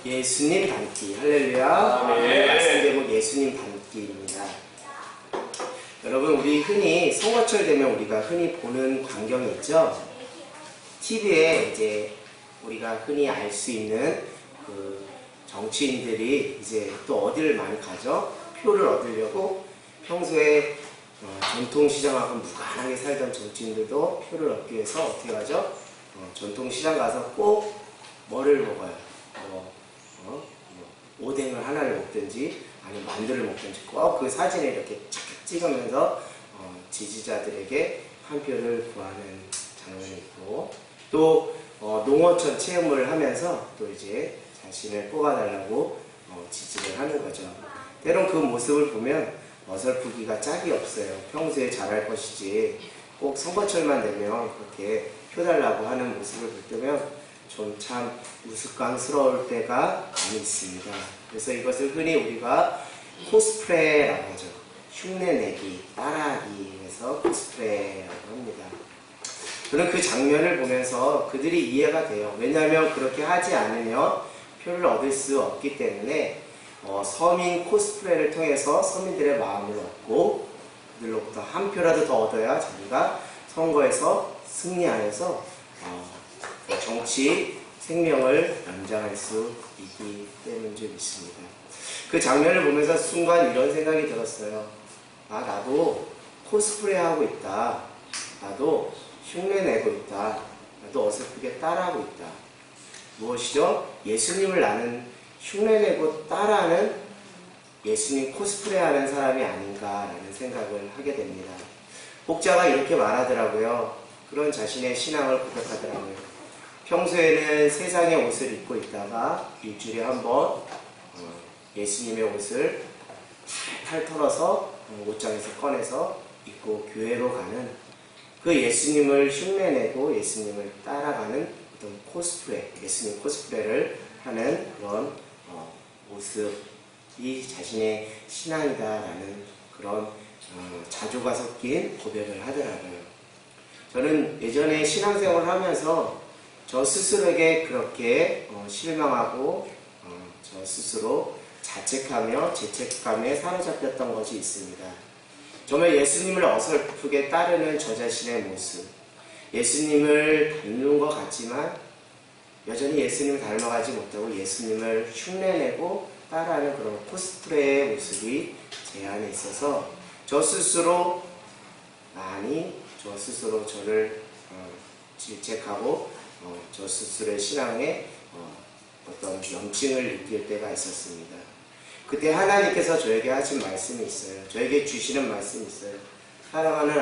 예수님 닮기. 할렐루야. 네. 말씀 제목 예수님 닮기입니다. 여러분, 우리 흔히 선거철 되면 우리가 흔히 보는 광경이 있죠. TV에 이제 우리가 흔히 알 수 있는 그 정치인들이 이제 또 어디를 많이 가죠? 표를 얻으려고. 평소에 전통시장하고 무관하게 살던 정치인들도 표를 얻기 위해서 어떻게 하죠? 전통시장 가서 꼭 뭐를 먹어요? 오뎅을 하나를 먹든지 아니면 만두를 먹든지 꼭 그 사진에 이렇게 착착 찍으면서 지지자들에게 한 표를 구하는 장면이 있고, 또 농어촌 체험을 하면서 또 이제 자신을 뽑아달라고 지지를 하는 거죠. 때론 그 모습을 보면 어설프기가 짝이 없어요. 평소에 잘할 것이지 꼭 선거철만 되면 그렇게 표 달라고 하는 모습을 볼 때면 좀 참 우스꽝스러울 때가 많이 있습니다. 그래서 이것을 흔히 우리가 코스프레라고 하죠. 흉내내기, 따라하기 해서 코스프레라고 합니다. 저는 그 장면을 보면서 그들이 이해가 돼요. 왜냐하면 그렇게 하지 않으면 표를 얻을 수 없기 때문에 서민 코스프레를 통해서 서민들의 마음을 얻고 그들로부터 한 표라도 더 얻어야 자기가 선거에서 승리하여서 정치 생명을 연장할 수 있기 때문인 줄 믿습니다. 그 장면을 보면서 순간 이런 생각이 들었어요. 나도 코스프레 하고 있다. 나도 흉내내고 있다. 나도 어설프게 따라하고 있다. 무엇이죠? 예수님을 나는 흉내내고 따라하는 예수님 코스프레 하는 사람이 아닌가라는 생각을 하게 됩니다. 목자가 이렇게 말하더라고요. 그런 자신의 신앙을 고백하더라고요. 평소에는 세상의 옷을 입고 있다가 일주일에 한 번 예수님의 옷을 탈 털어서 옷장에서 꺼내서 입고 교회로 가는 그 예수님을 흉내내고 예수님을 따라가는 어떤 코스프레, 예수님 코스프레를 하는 그런 모습이 자신의 신앙이다라는 그런 자조가 섞인 고백을 하더라고요. 저는 예전에 신앙생활을 하면서 저 스스로에게 그렇게 실망하고 저 스스로 자책하며 죄책감에 사로잡혔던 것이 있습니다. 정말 예수님을 어설프게 따르는 저 자신의 모습, 예수님을 닮는 것 같지만 여전히 예수님을 닮아가지 못하고 예수님을 흉내내고 따라하는 그런 코스프레의 모습이 제 안에 있어서 저 스스로 저를 질책하고 저 스스로의 신앙에 어떤 명칭을 느낄 때가 있었습니다. 그때 하나님께서 저에게 하신 말씀이 있어요. 저에게 주시는 말씀이 있어요. 사랑하는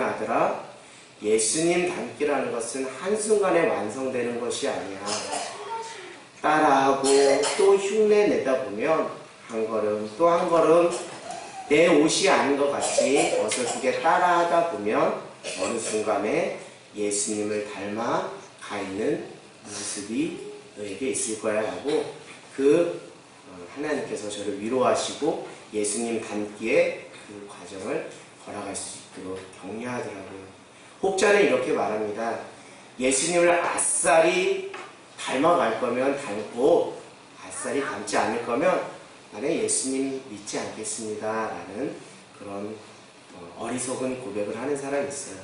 아들아, 예수님 닮기라는 것은 한순간에 완성되는 것이 아니야. 따라하고 또 흉내내다 보면 한 걸음 또 한 걸음 내 옷이 아닌 것 같이 어설프게 따라하다 보면 어느 순간에 예수님을 닮아 가 있는 모습이 너에게 있을 거야 라고 하나님께서 저를 위로하시고 예수님 닮기에 그 과정을 걸어갈 수 있도록 격려하더라고요. 혹자는 이렇게 말합니다. 예수님을 아싸리 닮아갈 거면 닮고 아싸리 닮지 않을 거면 나는 예수님 믿지 않겠습니다 라는 그런 어리석은 고백을 하는 사람이 있어요.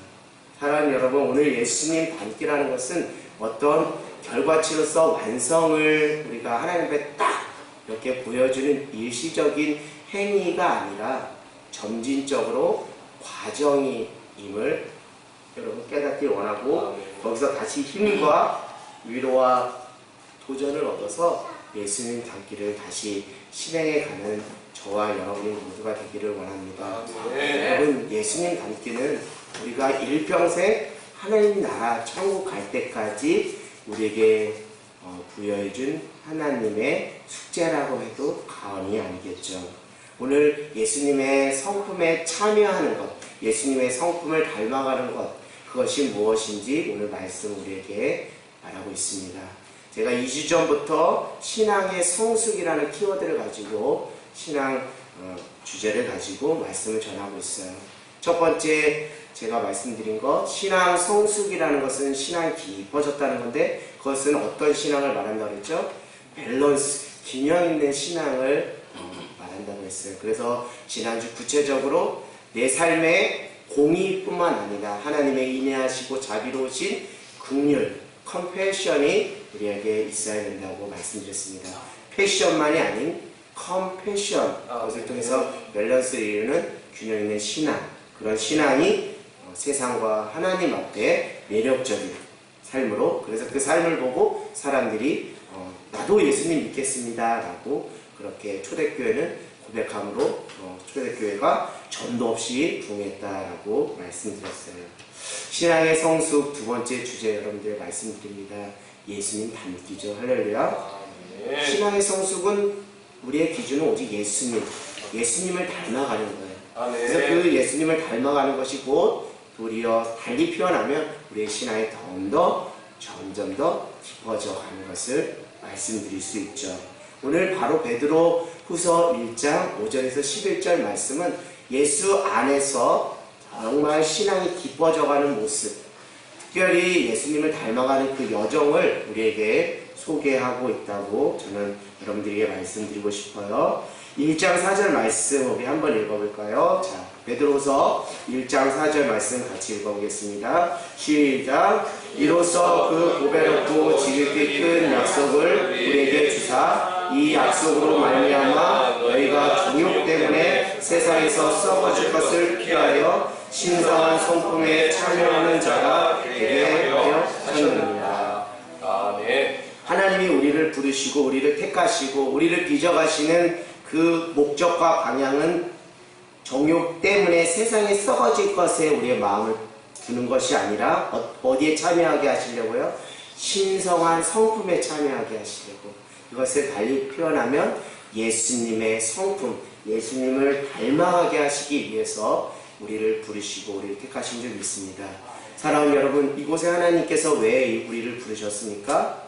사랑하는 여러분, 오늘 예수님 닮기라는 것은 어떤 결과치로서 완성을 우리가 하나님 앞에 딱 이렇게 보여주는 일시적인 행위가 아니라 점진적으로 과정임을 여러분 깨닫기 원하고 거기서 다시 힘과 위로와 도전을 얻어서 예수님 닮기를 다시 실행해 가는 저와 여러분이 모두가 되기를 원합니다. 여러분, 예수님 닮기는 우리가 일평생 하나님 나라 천국 갈 때까지 우리에게 부여해준 하나님의 숙제라고 해도 과언이 아니겠죠. 오늘 예수님의 성품에 참여하는 것, 예수님의 성품을 닮아가는 것, 그것이 무엇인지 오늘 말씀 우리에게 말하고 있습니다. 제가 2주 전부터 신앙의 성숙이라는 키워드를 가지고 신앙 주제를 가지고 말씀을 전하고 있어요. 첫 번째 제가 말씀드린 것, 신앙 성숙이라는 것은 신앙이 깊어졌다는 건데 그것은 어떤 신앙을 말한다고 했죠? 밸런스, 균형 있는 신앙을 말한다고 했어요. 그래서 지난주 구체적으로 내 삶의 공의뿐만 아니라 하나님의 인내하시고 자비로우신 긍휼, 컴패션이 우리에게 있어야 된다고 말씀드렸습니다. 패션만이 아닌 컴패션, 그것을 통해서 밸런스를 이루는 균형 있는 신앙, 그런 신앙이 세상과 하나님 앞에 매력적인 삶으로, 그래서 그 삶을 보고 사람들이 나도 예수님 믿겠습니다 라고 그렇게 초대교회는 고백함으로 초대교회가 전도 없이 부흥했다라고 말씀드렸어요. 신앙의 성숙 두 번째 주제 여러분들 말씀드립니다. 예수님 닮기죠. 할렐루야. 신앙의 성숙은 우리의 기준은 오직 예수님을 닮아가는 거예요. 그래서 그 예수님을 닮아가는 것이 곧 도리어 달리 표현하면 우리의 신앙이 점점 더 깊어져 가는 것을 말씀드릴 수 있죠. 오늘 바로 베드로 후서 1장 5절에서 11절 말씀은 예수 안에서 정말 신앙이 깊어져가는 모습, 특별히 예수님을 닮아가는 그 여정을 우리에게 소개하고 있다고 저는 여러분들에게 말씀드리고 싶어요. 1장 4절 말씀 우리 한번 읽어볼까요? 자, 베드로서 1장 4절 말씀 같이 읽어보겠습니다. 시작. 이로써 그 보배롭고 지극히 큰 약속을 우리에게 주사 이 약속으로 말미암아 너희가 정욕 때문에 세상에서 썩어질 것을 피하여 신성한 성품에 참여하는 자가 되게 하려 하셨느니라. 아멘. 하나님이 우리를 부르시고 우리를 택하시고 우리를 빚어가시는 그 목적과 방향은 정욕 때문에 세상에 썩어질 것에 우리의 마음을 두는 것이 아니라 어디에 참여하게 하시려고요? 신성한 성품에 참여하게 하시려고. 이것을 달리 표현하면 예수님의 성품, 예수님을 닮아가게 하시기 위해서 우리를 부르시고 우리를 택하신 줄 믿습니다. 사랑하는 여러분, 이곳에 하나님께서 왜 우리를 부르셨습니까?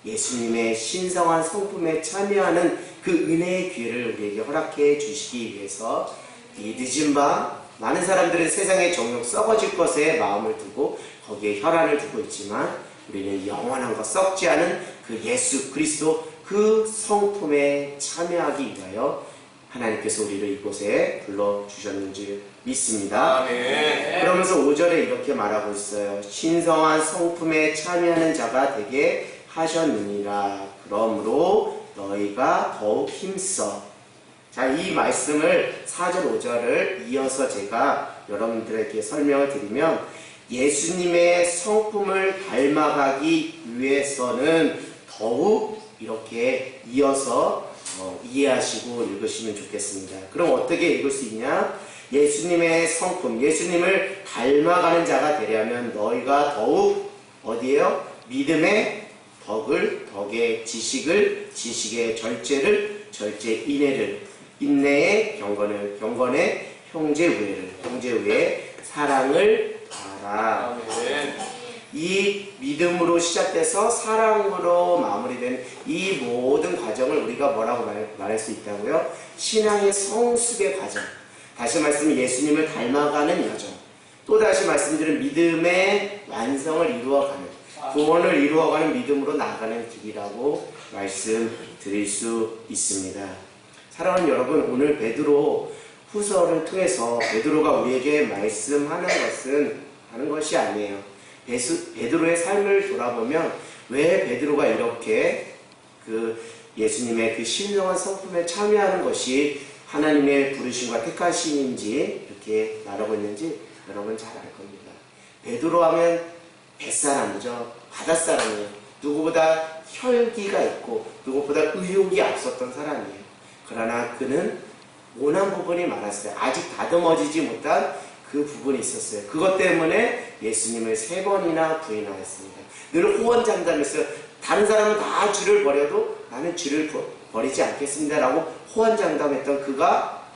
예수님의 신성한 성품에 참여하는 그 은혜의 기회를 우리에게 허락해 주시기 위해서 이 늦은 밤 많은 사람들은 세상의 정욕 썩어질 것에 마음을 두고 거기에 혈안을 두고 있지만 우리는 영원한 것 썩지 않은 그 예수 그리스도 그 성품에 참여하기 위하여 하나님께서 우리를 이곳에 불러주셨는지 믿습니다. 네. 그러면서 5절에 이렇게 말하고 있어요. 신성한 성품에 참여하는 자가 되게 하셨느니라. 그러므로 너희가 더욱 힘써. 자, 이 말씀을 4절 5절을 이어서 제가 여러분들에게 설명을 드리면 예수님의 성품을 닮아가기 위해서는 더욱 이렇게 이어서 이해하시고 읽으시면 좋겠습니다. 그럼 어떻게 읽을 수 있냐? 예수님의 성품, 예수님을 닮아가는 자가 되려면 너희가 더욱 어디에요? 믿음의 덕을, 덕의 지식을, 지식의 절제를, 절제 인내를, 인내의 경건을, 경건의 형제우애를, 형제우애의 사랑을 하라. 이 믿음으로 시작돼서 사랑으로 마무리된 이 모든 과정을 우리가 뭐라고 말할 수 있다고요? 신앙의 성숙의 과정. 다시 말씀 예수님을 닮아가는 여정. 또다시 말씀드린 믿음의 완성을 이루어가는, 구원을 이루어가는 믿음으로 나아가는 길이라고 말씀드릴 수 있습니다. 사랑하는 여러분, 오늘 베드로 후서를 통해서 베드로가 우리에게 말씀하는 것은 다른 것이 아니에요. 베드로의 삶을 돌아보면 왜 베드로가 이렇게 그 예수님의 그 신성한 성품에 참여하는 것이 하나님의 부르심과 택하심인지 이렇게 말하고 있는지 여러분 잘 알 겁니다. 베드로 하면 뱃사람이죠. 바닷사람이에요. 누구보다 혈기가 있고 누구보다 의욕이 앞섰던 사람이에요. 그러나 그는 모난 부분이 많았어요. 아직 다듬어지지 못한 그 부분이 있었어요. 그것 때문에 예수님을 3번이나 부인하였습니다. 늘 호언장담했어요. 다른 사람은 다 주를 버려도 나는 주를 버리지 않겠습니다 라고 호언장담했던 그가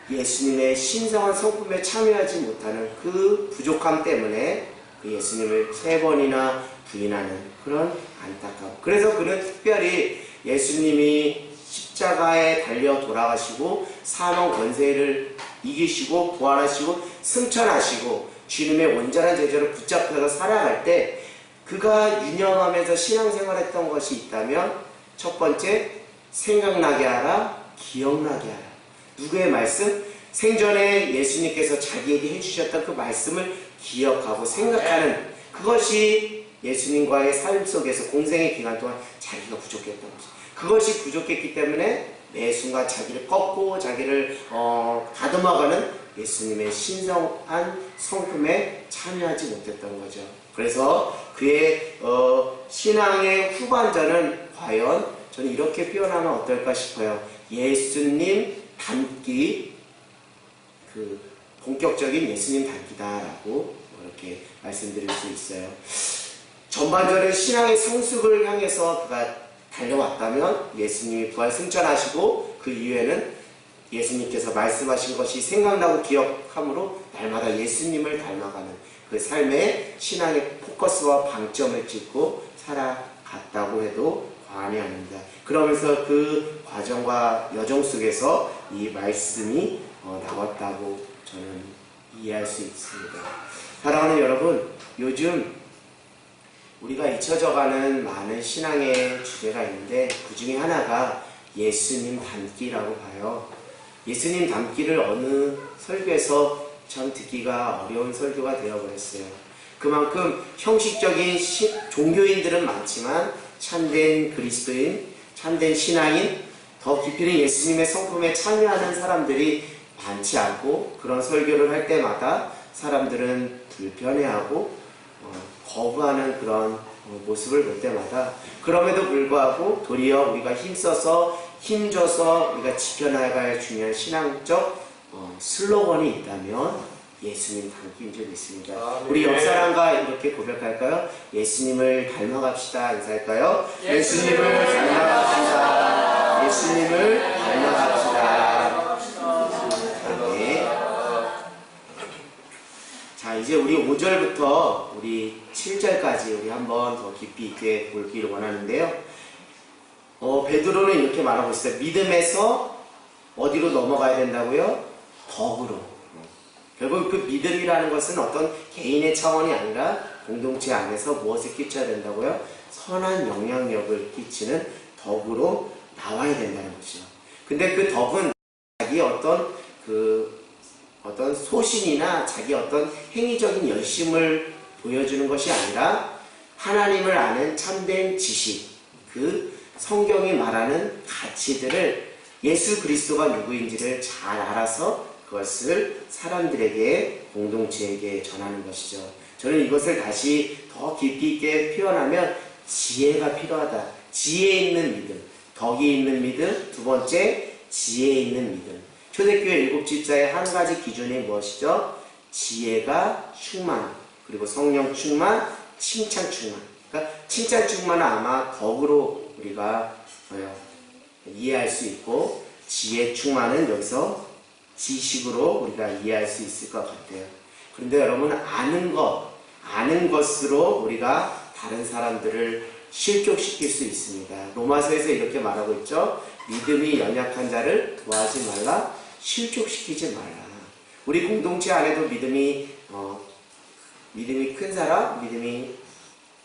예수님의 신성한 성품에 참여하지 못하는 그 부족함 때문에 그 예수님을 3번이나 부인하는 그런 안타까움. 그래서 그는 특별히 예수님이 십자가에 달려 돌아가시고 사망 권세를 이기시고 부활하시고 승천하시고 주님의 온전한 제자로 붙잡혀서 살아갈 때 그가 유념하면서 신앙생활했던 것이 있다면 첫 번째, 생각나게 하라, 기억나게 하라. 누구의 말씀? 생전에 예수님께서 자기에게 해주셨던 그 말씀을 기억하고 생각하는, 그것이 예수님과의 삶 속에서 공생의 기간 동안 자기가 부족했던 거죠. 그것이 부족했기 때문에 매 순간 자기를 꺾고 자기를 다듬어가는 예수님의 신성한 성품에 참여하지 못했던 거죠. 그래서 그의 신앙의 후반전은 과연 저는 이렇게 표현하면 어떨까 싶어요. 예수님 닮기, 그 본격적인 예수님 닮기다라고 이렇게 말씀드릴 수 있어요. 전반전은 신앙의 성숙을 향해서 그가 달려왔다면 예수님이 부활 승천하시고 그 이후에는 예수님께서 말씀하신 것이 생각나고 기억함으로 날마다 예수님을 닮아가는 그 삶의 신앙의 포커스와 방점을 찍고 살아갔다고 해도 과언이 아닙니다. 그러면서 그 과정과 여정 속에서 이 말씀이 나왔다고 저는 이해할 수 있습니다. 사랑하는 여러분, 요즘 우리가 잊혀져가는 많은 신앙의 주제가 있는데 그 중에 하나가 예수님 닮기라고 봐요. 예수님 닮기를 어느 설교에서 참 듣기가 어려운 설교가 되어버렸어요. 그만큼 형식적인 종교인들은 많지만 참된 그리스도인, 참된 신앙인, 더 깊이는 예수님의 성품에 참여하는 사람들이 많지 않고, 그런 설교를 할 때마다 사람들은 불편해하고 거부하는 그런 모습을 볼 때마다, 그럼에도 불구하고 도리어 우리가 힘줘서 우리가 지켜나가야 할 중요한 신앙적 슬로건이 있다면 예수님 닮기인 줄 믿습니다. 우리 옆 사람과 이렇게 고백할까요? 예수님을 닮아갑시다. 인사할까요? 예수님을 닮아갑시다. 예수님을 닮아갑시다. 네. 자, 이제 우리 5절부터 우리 7절까지 우리 한번 더 깊이 있게 볼기를 원하는데요. 베드로는 이렇게 말하고 있어요. 믿음에서 어디로 넘어가야 된다고요? 덕으로. 결국 그 믿음이라는 것은 어떤 개인의 차원이 아니라 공동체 안에서 무엇을 끼쳐야 된다고요? 선한 영향력을 끼치는 덕으로 나와야 된다는 것이죠. 근데 그 덕은 자기 어떤 소신이나 자기 어떤 행위적인 열심을 보여주는 것이 아니라 하나님을 아는 참된 지식, 그 성경이 말하는 가치들을, 예수 그리스도가 누구인지를 잘 알아서 그것을 사람들에게, 공동체에게 전하는 것이죠. 저는 이것을 다시 더 깊이 있게 표현하면 지혜가 필요하다. 지혜 있는 믿음, 덕이 있는 믿음, 두 번째 지혜 있는 믿음. 초대교회 7집사의 한 가지 기준이 무엇이죠? 지혜가 충만, 그리고 성령 충만, 칭찬 충만. 그러니까 칭찬 충만은 아마 덕으로 우리가 이해할 수 있고, 지혜 충만은 여기서 지식으로 우리가 이해할 수 있을 것 같아요. 그런데 여러분, 아는 것으로 우리가 다른 사람들을 실족시킬 수 있습니다. 로마서에서 이렇게 말하고 있죠. 믿음이 연약한 자를 도와하지 말라, 실족시키지 말라. 우리 공동체 안에도 믿음이 큰 사람, 믿음이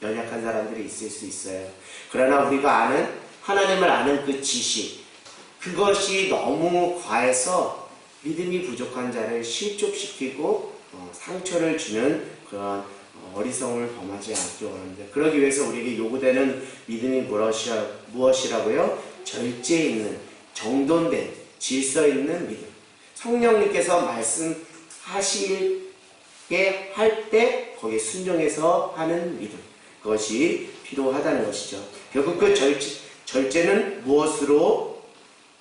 연약한 사람들이 있을 수 있어요. 그러나 우리가 하나님을 아는 그 지식, 그것이 너무 과해서 믿음이 부족한 자를 실족시키고 상처를 주는 그런 어리석음을 범하지 않기 원합니다. 그러기 위해서 우리에게 요구되는 믿음이 무엇이라고요? 절제 있는, 정돈된, 질서 있는 믿음. 성령님께서 말씀하시게 할 때 거기에 순종해서 하는 믿음. 그것이 필요하다는 것이죠. 결국 그 절제는 무엇으로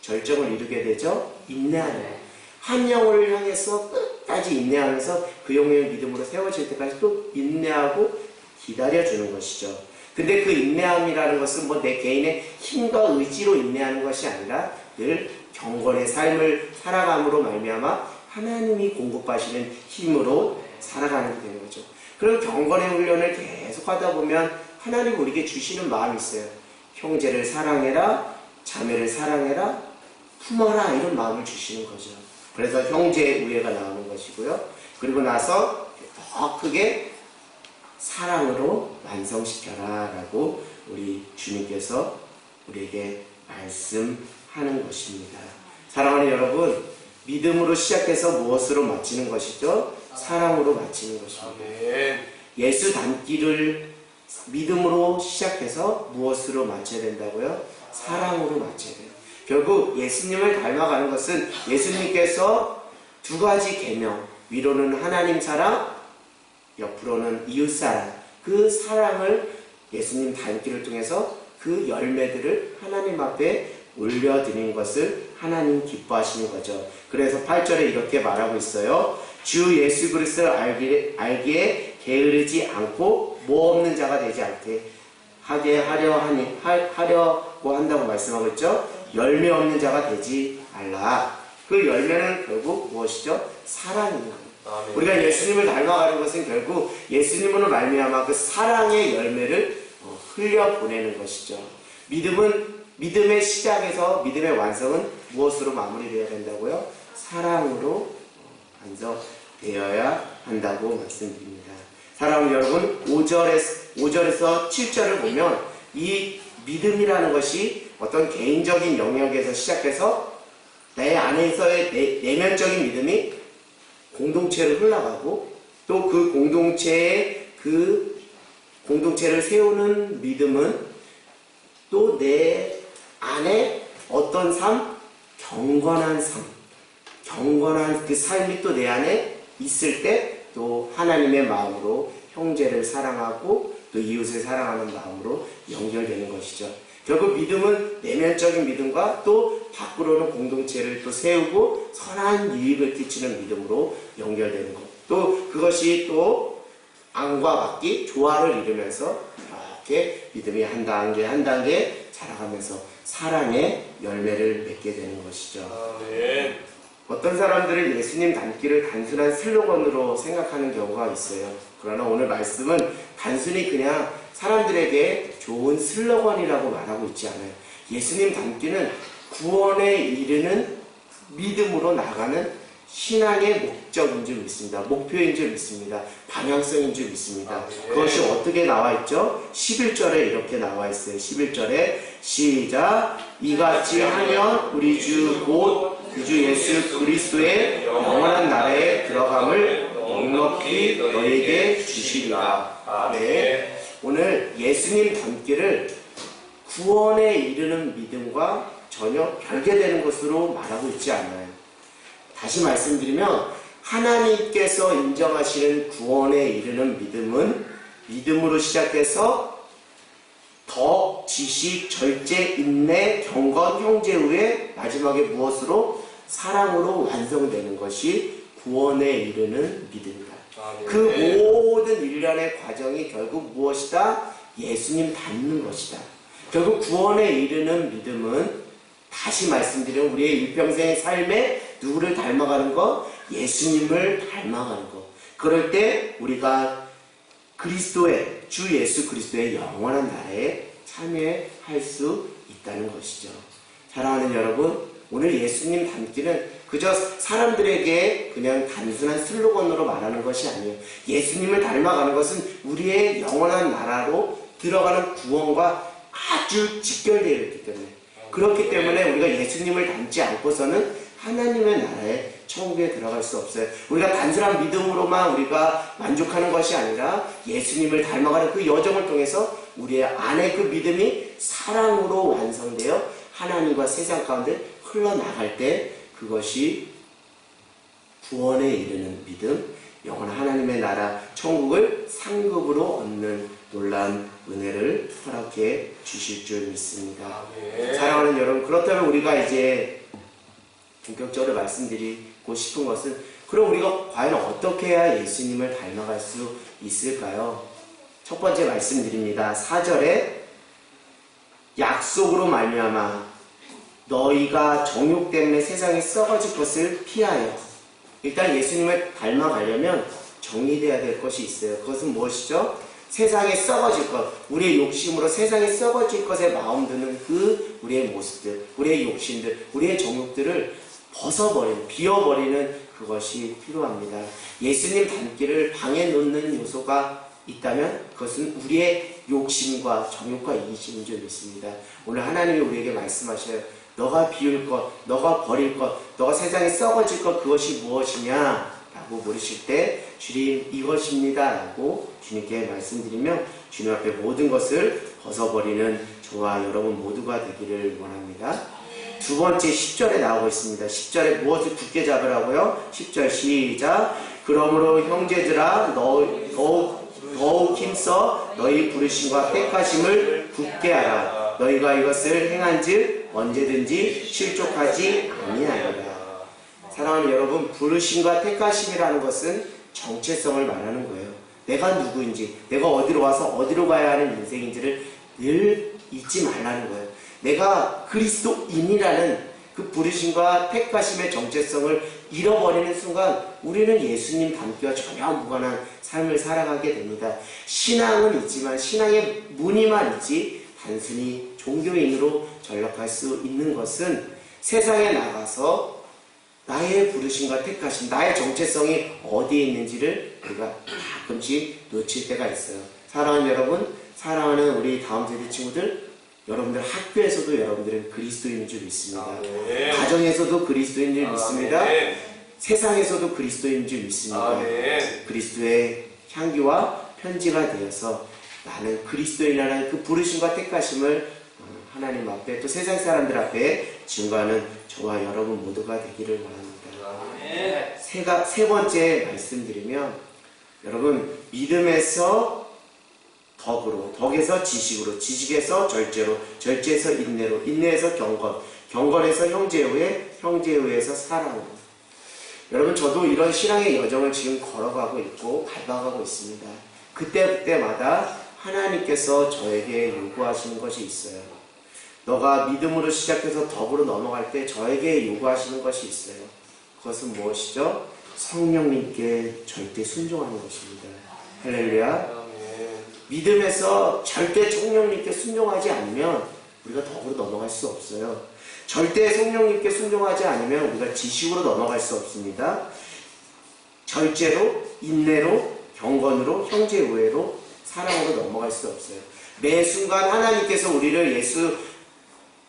절정을 이루게 되죠? 인내하는. 한 영혼을 향해서 끝까지 인내하면서 그 영혼의 믿음으로 세워질 때까지 또 인내하고 기다려주는 것이죠. 근데 그 인내함이라는 것은 내 개인의 힘과 의지로 인내하는 것이 아니라 늘 경건의 삶을 살아감으로 말미암아 하나님이 공급하시는 힘으로 살아가는 게 되는 거죠. 그럼 경건의 훈련을 계속 하다 보면 하나님 우리에게 주시는 마음이 있어요. 형제를 사랑해라, 자매를 사랑해라, 품어라, 이런 마음을 주시는 거죠. 그래서 형제의 우애가 나오는 것이고요. 그리고 나서 더 크게 사랑으로 완성시켜라 라고 우리 주님께서 우리에게 말씀하는 것입니다. 사랑하는 여러분, 믿음으로 시작해서 무엇으로 마치는 것이죠? 사랑으로 마치는 것입니다. 아멘. 예수 닮기를 믿음으로 시작해서 무엇으로 마쳐야 된다고요? 사랑으로 마쳐야 돼요. 결국 예수님을 닮아가는 것은 예수님께서 두 가지 계명, 위로는 하나님 사랑, 옆으로는 이웃 사랑, 그 사랑을 예수님 닮기를 통해서 그 열매들을 하나님 앞에 올려드리는 것을 하나님 기뻐하시는 거죠. 그래서 8절에 이렇게 말하고 있어요. 주 예수 그리스도를 알기에 게으르지 않고 뭐 없는 자가 되지 않게 하게 하려고 한다고 말씀하고 있죠. 열매 없는 자가 되지 말라. 그 열매는 결국 무엇이죠? 사랑입니다. 아멘. 우리가 예수님을 닮아가는 것은 결국 예수님으로 말미암아 그 사랑의 열매를 흘려보내는 것이죠. 믿음의 시작에서 믿음의 완성은 무엇으로 마무리되어야 된다고요? 사랑으로 완성되어야 한다고 말씀드립니다. 사랑하는 여러분, 5절에서 7절을 보면 이 믿음이라는 것이 어떤 개인적인 영역에서 시작해서 내 안에서의 내면적인 믿음이 공동체를 흘러가고 또 그 공동체를 세우는 믿음은 또 내 안에 어떤 삶, 경건한 그 삶이 또 내 안에 있을 때 또 하나님의 마음으로 형제를 사랑하고 또 이웃을 사랑하는 마음으로 연결되는 것이죠. 결국 믿음은 내면적인 믿음과 또 밖으로는 공동체를 또 세우고 선한 유익을 끼치는 믿음으로 연결되는 것. 또 그것이 또 안과 밖이 조화를 이루면서 이렇게 믿음이 한 단계 자라가면서 사랑의 열매를 맺게 되는 것이죠. 아멘. 어떤 사람들은 예수님 닮기를 단순한 슬로건으로 생각하는 경우가 있어요. 그러나 오늘 말씀은 단순히 그냥 사람들에게 좋은 슬로건이라고 말하고 있지 않아요. 예수님 닮기는 구원에 이르는 믿음으로 나가는 신앙의 목적인 줄 믿습니다. 목표인 줄 믿습니다. 방향성인 줄 믿습니다. 그것이 어떻게 나와 있죠? 11절에 이렇게 나와 있어요. 11절에 시작. 이같이 하면 우리 주 곧 주 예수 그리스도의 영원한 나라에 들어감을 넉넉히 너에게 주시리라. 네. 오늘 예수님 닮기를 구원에 이르는 믿음과 전혀 별개되는 것으로 말하고 있지 않아요. 다시 말씀드리면 하나님께서 인정하시는 구원에 이르는 믿음은 믿음으로 시작해서 덕, 지식, 절제, 인내, 경건, 형제 후에 마지막에 무엇으로? 사랑으로 완성되는 것이 구원에 이르는 믿음이다. 그 모든 일련의 과정이 결국 무엇이다? 예수님 닮는 것이다. 결국 구원에 이르는 믿음은 다시 말씀드리면 우리의 일평생의 삶에 누구를 닮아가는 것? 예수님을 닮아가는 것. 그럴 때 우리가 주 예수 그리스도의 영원한 나라에 참여할 수 있다는 것이죠. 사랑하는 여러분, 오늘 예수님 닮기는 그저 사람들에게 그냥 단순한 슬로건으로 말하는 것이 아니에요. 예수님을 닮아가는 것은 우리의 영원한 나라로 들어가는 구원과 아주 직결되어 있기 때문에, 그렇기 때문에 우리가 예수님을 닮지 않고서는 하나님의 나라에 천국에 들어갈 수 없어요. 우리가 단순한 믿음으로만 우리가 만족하는 것이 아니라 예수님을 닮아가는 그 여정을 통해서 우리의 안에 그 믿음이 사랑으로 완성되어 하나님과 세상 가운데 흘러나갈 때 그것이 구원에 이르는 믿음, 영원한 하나님의 나라 천국을 상급으로 얻는 놀라운 은혜를 허락해 주실 줄 믿습니다. 사랑하는 여러분, 그렇다면 우리가 이제 본격적으로 말씀드리고 싶은 것은, 그럼 우리가 과연 어떻게 해야 예수님을 닮아갈 수 있을까요? 첫 번째 말씀드립니다. 4절에 약속으로 말미암아 너희가 정욕 때문에 세상에 썩어질 것을 피하여. 일단 예수님을 닮아가려면 정리되어야 될 것이 있어요. 그것은 무엇이죠? 세상에 썩어질 것, 우리의 욕심으로 세상에 썩어질 것에 마음 드는 그 우리의 모습들, 우리의 욕심들, 우리의 정욕들을 벗어버리는, 비워버리는 그것이 필요합니다. 예수님 닮기를 방해 놓는 요소가 있다면 그것은 우리의 욕심과 정욕과 이기심인 줄 믿습니다. 오늘 하나님이 우리에게 말씀하셔요. 너가 비울 것, 너가 버릴 것, 너가 세상에 썩어질 것, 그것이 무엇이냐? 라고 물으실 때 주님 이것입니다 라고 주님께 말씀드리며 주님 앞에 모든 것을 벗어버리는 저와 여러분 모두가 되기를 원합니다. 두 번째 10절에 나오고 있습니다. 10절에 무엇을 굳게 잡으라고요? 10절 시작. 그러므로 형제들아 더욱 힘써 너희 부르심과 택하심을 굳게 하라. 너희가 이것을 행한즉 언제든지 실족하지 아니하리라. 사랑하는 여러분, 부르심과 택하심이라는 것은 정체성을 말하는 거예요. 내가 누구인지, 내가 어디로 와서 어디로 가야 하는 인생인지를 늘 잊지 말라는 거예요. 내가 그리스도인이라는 그 부르심과 택하심의 정체성을 잃어버리는 순간 우리는 예수님 닮기와 전혀 무관한 삶을 살아가게 됩니다. 신앙은 있지만 신앙의 무늬만 있지 단순히 종교인으로 전락할 수 있는 것은 세상에 나가서 나의 부르심과 택하심, 나의 정체성이 어디에 있는지를 우리가 가끔씩 놓칠 때가 있어요. 사랑하는 여러분, 사랑하는 우리 다음 세대 친구들, 여러분들 학교에서도 여러분들은 그리스도인인 줄 믿습니다. 가정에서도 그리스도인인 줄 믿습니다. 세상에서도 그리스도인인 줄 믿습니다. 그리스도의 향기와 편지가 되어서 나는 그리스도인이라는 그 부르심과 택하심을 하나님 앞에 또 세상 사람들 앞에 증거하는 저와 여러분 모두가 되기를 원합니다. 세 번째 말씀드리면 여러분 믿음에서 덕으로, 덕에서 지식으로, 지식에서 절제로, 절제에서 인내로, 인내에서 경건, 경건에서 형제의회, 형제의회에서 사랑으로. 여러분 저도 이런 신앙의 여정을 지금 걸어가고 있고 밟아가고 있습니다. 그때마다 하나님께서 저에게 요구하시는 것이 있어요. 너가 믿음으로 시작해서 덕으로 넘어갈 때 저에게 요구하시는 것이 있어요. 그것은 무엇이죠? 성령님께 절대 순종하는 것입니다. 할렐루야. 믿음에서 절대 성령님께 순종하지 않으면 우리가 덕으로 넘어갈 수 없어요. 절대 성령님께 순종하지 않으면 우리가 지식으로 넘어갈 수 없습니다. 절제로, 인내로, 경건으로, 형제의회로, 사랑으로 넘어갈 수 없어요. 매 순간 하나님께서 우리를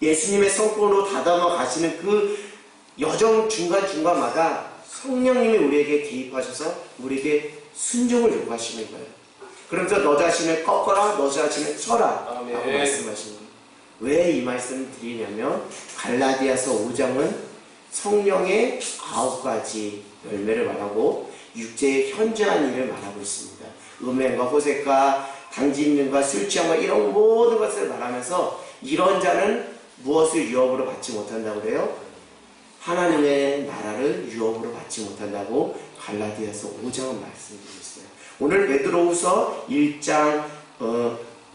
예수님의 성품으로 다듬어 가시는 그 여정 중간중간마다 성령님이 우리에게 개입하셔서 우리에게 순종을 요구하시는 거예요. 그러면서 너 자신을 꺾어라, 너 자신을 쳐라 라고 말씀하시는 거예요. 왜 이 말씀을 드리냐면 갈라디아서 5장은 성령의 9가지 열매를 말하고 육체의 현저한 일을 말하고 있습니다. 음행과 호색과 당진능과 술 취함과 이런 모든 것을 말하면서 이런 자는 무엇을 유업으로 받지 못한다고 그래요? 하나님의 나라를 유업으로 받지 못한다고 갈라디아서 5장은 말씀드리고 있어요. 오늘 베드로후서 1장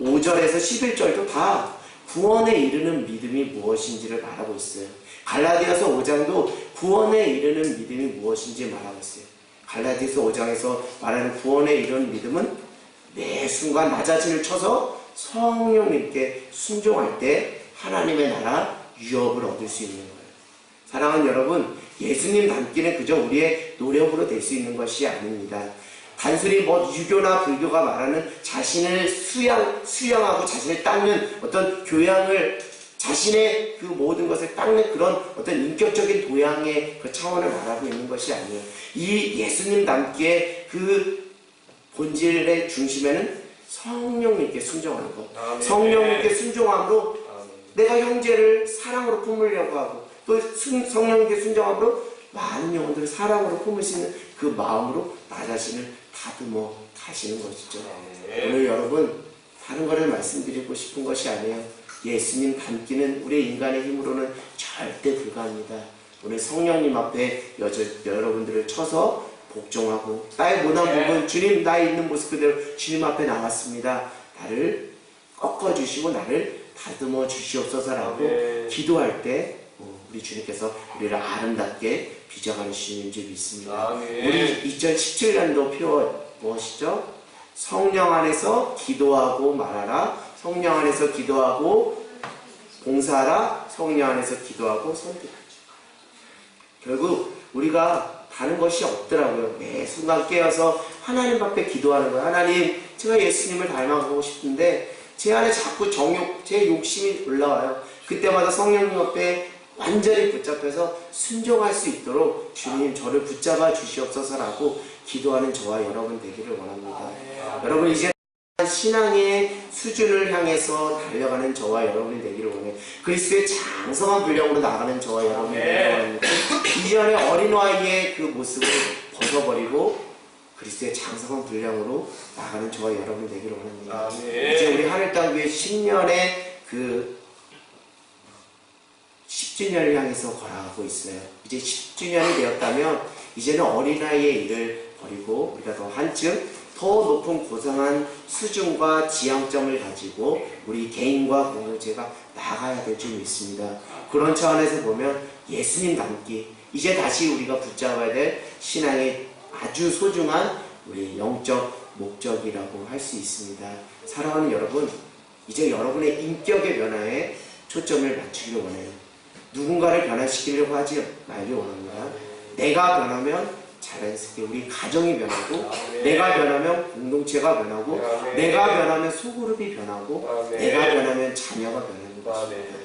5절에서 11절도 다 구원에 이르는 믿음이 무엇인지를 말하고 있어요. 갈라디아서 5장도 구원에 이르는 믿음이 무엇인지 말하고 있어요. 갈라디아서 5장에서 말하는 구원에 이르는 믿음은 매 순간 나 자신을 쳐서 성령님께 순종할 때 하나님의 나라 유업을 얻을 수 있는 거예요. 사랑하는 여러분, 예수님 닮기는 그저 우리의 노력으로 될 수 있는 것이 아닙니다. 단순히 유교나 불교가 말하는 자신을 수양하고 자신을 닦는 어떤 교양을, 자신의 그 모든 것을 닦는 그런 어떤 인격적인 도양의 그 차원을 말하고 있는 것이 아니에요. 이 예수님 닮기의 그 본질의 중심에는 성령님께 순종하는 것. 성령님께 순종함으로 내가 형제를 사랑으로 품으려고 하고 또 성령님께 순종함으로 많은 영혼들을 사랑으로 품을 수 있는 그 마음으로 나 자신을 다듬어 가시는 것이죠. 오늘 여러분 다른 것을 말씀드리고 싶은 것이 아니에요. 예수님 닮기는 우리 인간의 힘으로는 절대 불가합니다. 오늘 성령님 앞에 여러분들을 쳐서 복종하고 나의 못난 부분 주님 나의 있는 모습 그대로 주님 앞에 나왔습니다. 나를 꺾어주시고 나를 다듬어 주시옵소서라고 기도할 때 우리 주님께서 우리를 아름답게 빚어가는 주님인 줄 믿습니다. 우리 2017년도 표 무엇이죠? 성령 안에서 기도하고 말하라. 성령 안에서 기도하고 봉사하라. 성령 안에서 기도하고 선택하라. 결국 우리가 다른 것이 없더라고요. 매 순간 깨어서 하나님 앞에 기도하는 거예요. 하나님, 제가 예수님을 닮아가고 싶은데 제 안에 자꾸 제 욕심이 올라와요. 그때마다 성령님 옆에 완전히 붙잡혀서 순종할 수 있도록 주님 저를 붙잡아 주시옵소서라고 기도하는 저와 여러분 되기를 원합니다. 여러분 이제 신앙의 수준을 향해서 달려가는 저와 여러분이 되기를 원해요. 그리스도의 장성한 분량으로 나가는 저와 여러분이 되기를 원합니다. 이전에 어린아이의 그 모습을 벗어버리고 그리스도의 장성한 분량으로 나가는 저와 여러분이 되기를 원합니다. 이제 우리 하늘땅교회 10년의 그 10주년을 향해서 걸어가고 있어요. 이제 10주년이 되었다면 이제는 어린아이의 일을 버리고 우리가 더 한층 더 높은 고상한 수준과 지향점을 가지고 우리 개인과 공동체가 나아가야 될 줄 믿습니다. 그런 차원에서 보면 예수님 닮기, 이제 다시 우리가 붙잡아야 될 신앙의 아주 소중한 우리 영적 목적이라고 할 수 있습니다. 사랑하는 여러분, 이제 여러분의 인격의 변화에 초점을 맞추기를 원해요. 누군가를 변화시키려고 하지 말기 원합니다. 내가 변하면 자연스럽게 우리 가정이 변하고, 내가 변하면 공동체가 변하고, 내가 변하면 소그룹이 변하고, 내가 변하면 자녀가 변하는 것입니다.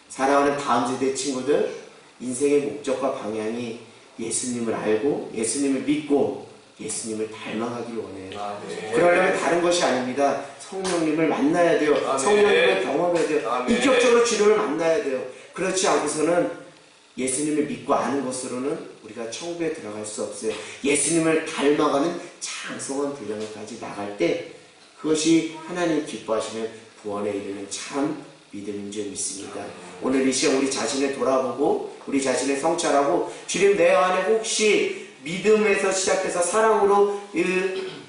사랑하는 다음 세대 친구들, 인생의 목적과 방향이 예수님을 알고 예수님을 믿고 예수님을 닮아가기를 원해요. 그러려면 다른 것이 아닙니다. 성령님을 만나야 돼요. 성령님을 경험해야 돼요. 인격적으로 주님을 만나야 돼요. 그렇지 않고서는 예수님을 믿고 아는 것으로는 우리가 천국에 들어갈 수 없어요. 예수님을 닮아가는 장성한 분량까지 나갈 때 그것이 하나님 기뻐하시는 구원에 이르는 참 믿음인 줄 믿습니다. 오늘 이 시간 우리 자신을 돌아보고 우리 자신을 성찰하고, 주님 내 안에 혹시 믿음에서 시작해서 사랑으로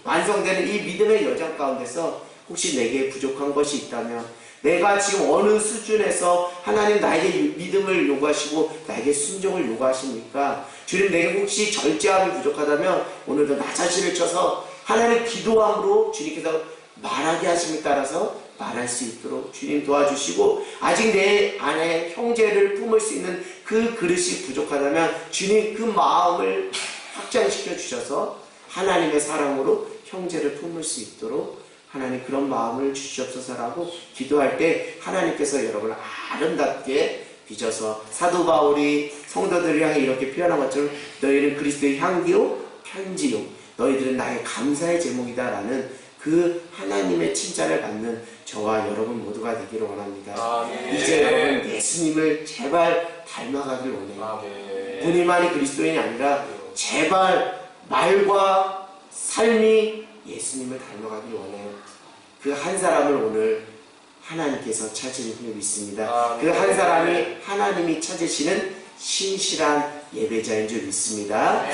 완성되는 이 믿음의 여정 가운데서 혹시 내게 부족한 것이 있다면, 내가 지금 어느 수준에서 하나님 나에게 믿음을 요구하시고 나에게 순종을 요구하십니까? 주님 내게 혹시 절제함이 부족하다면 오늘도 나 자신을 쳐서 하나님 기도함으로 주님께서 말하게 하심에 따라서 말할 수 있도록 주님 도와주시고, 아직 내 안에 형제를 품을 수 있는 그 그릇이 부족하다면 주님 그 마음을 확장시켜 주셔서 하나님의 사랑으로 형제를 품을 수 있도록 하나님 그런 마음을 주시옵소서라고 기도할 때 하나님께서 여러분을 아름답게 빚어서 사도 바울이 성도들을 향해 이렇게 표현한 것처럼 너희는 그리스도의 향기요 편지요 너희들은 나의 감사의 제목이다 라는 그 하나님의 칭찬을 받는 저와 여러분 모두가 되기를 원합니다. 이제 여러분 예수님을 제발 닮아가길 원해요. 본인만이 그리스도인이 아니라 제발 말과 삶이 예수님을 닮아가길 원해요. 그 한 사람을 오늘 하나님께서 찾으실 줄 믿습니다. 그 한 사람이 하나님이 찾으시는 신실한 예배자인 줄 믿습니다.